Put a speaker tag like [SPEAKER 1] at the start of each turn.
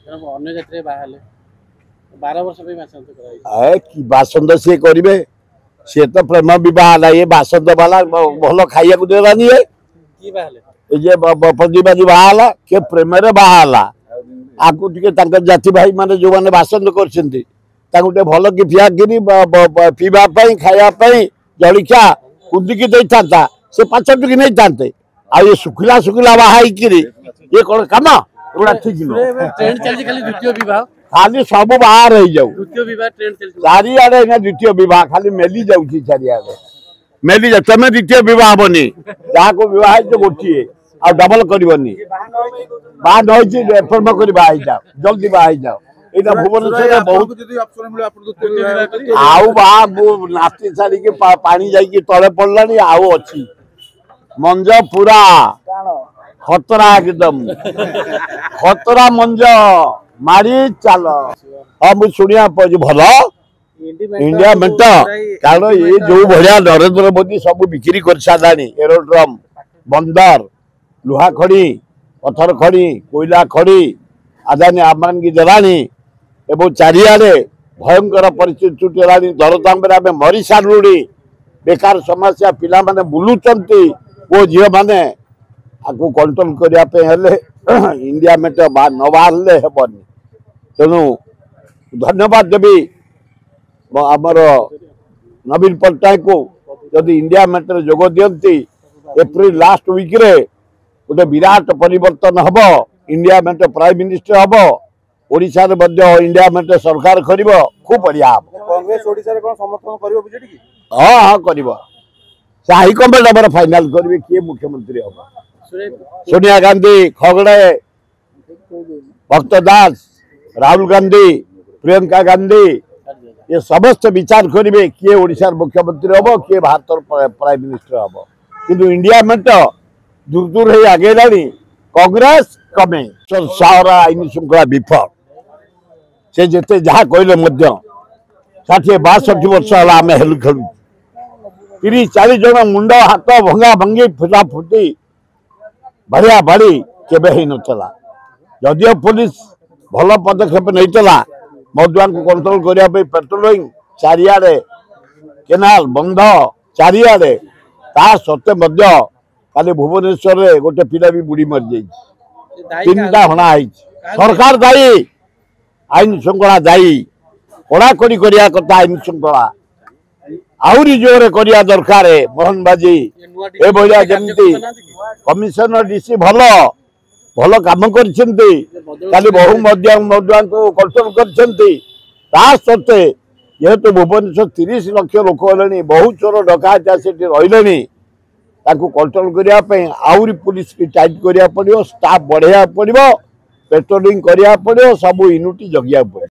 [SPEAKER 1] अन्य जाति बाहर 12 वर्ष
[SPEAKER 2] कि बासंद सी करेंगे सी तो प्रेम बहा ये बासंद वाला भल खाइया देलानी प्रतिवादी बाहा किए प्रेम बाहा आपको जाति भाई माने जो मैंने बासंद कर भल कि फियाकिरी पीवाई खायापी जलिया कुदिकी दे था से 5 टिकी नहीं था ये शुखिला शुखिला बाहर ये कौन कम एगुड़ा ठीक
[SPEAKER 1] नुह
[SPEAKER 2] खाली सब बाहर हो जाऊ चारिड़े द्वितीय बह खाली मेली जाऊँगी चारिड़े मेली जा तुम द्वितीय बह हेनी जहाँ को बह गोटे आ डबल करनी बाहा नई रिफर्म कर जाओ जल्दी बाहा जाओ यहाँ भुवनेश्वर बहुत नाती छाड़ी पानी जाकि तले पड़लानी आउ अच्छी मंज पूरा खतरा एकदम खतरा मंज मारी चल हाँ मुझे शुणा भल इंडिया मेट कारण ये जो भाया नरेंद्र मोदी सब बिक्री कर सारे एरोड्रम बंदर लुहा खड़ी पथर खड़ी कोयला खड़ी आदानी आमान की देलानी एवं चारिड़े भयंकर परिस्थिति है दरदाम आम मरी सारूड़ी बेकार समस्या पिला माने बुलूचंती वो झील मैंने आपको कंट्रोल करने इंडिया मेट न बाहर हेनी तेणु धन्यवाद देवी आमर नवीन पट्टनायक को जदि इंडिया मेट जोग दियंती एप्रिल लास्ट वीक रे गोटे विराट परिवर्तन हम इंडिया मेट प्राइम मिनिस्टर हम ओडिशा रे इंडिया मेट सरकार कर खूब बढ़िया
[SPEAKER 3] कांग्रेस ओडिशा रे कोन समर्थन करिवो बीजेडी की
[SPEAKER 2] हां हां करिवो से हाईकमांड हमर फाइनल करिवे किए मुख्यमंत्री हम सोनिया गांधी खगड़े भक्त दास राहुल गांधी प्रियंका गांधी ये समस्त विचार करेंगे किए ओडिशा मुख्यमंत्री हम किए भारत प्राइम मिनिस्टर हम किंतु इंडिया मेट दूर दूर हो आगे कांग्रेस कमे सारा आईन श्रृंखला विफल से जिते जहाँ कहले 60-62 वर्ष है आम हेल खेलु 30-40 जन मुंड हाथ भंगा भंगी फुटा फुटी बढ़िया बाड़ी केबे ही नतला जदियो पुलिस भल पदक्षेप नहीं मदुआ को कंट्रोल करने पेट्रोलिंग चारिड़े केनाल बंध चारिड़े ता सत्वे काली भुवनेश्वर रे गोटे पिला भी बुड़ी मर जाई 3टा हणा सरकार दायी आईन श्रृंखला दायी कड़ाकड़ी करिया कथा आईन श्रृंखला आहरी जोरे करिया दरकार मोहन बाजी ए भलिया जमती कमिशनर डीसी भल भल काम करछंती काली बहु मदुआ को कंट्रोल करछंती ता सत्वे जेहेतु भुवनेश्वर 30 लाख लोक हेलेनी बहु चोर डकायत सेठी रहिलेनी ताकू कंट्रोल करने आहरी पुलिस की टाइट करा पड़ो स्टाफ बढ़ाया पड़ो पेट्रोलिंग करा पड़ो सब यूनिट जगिया पड़ो।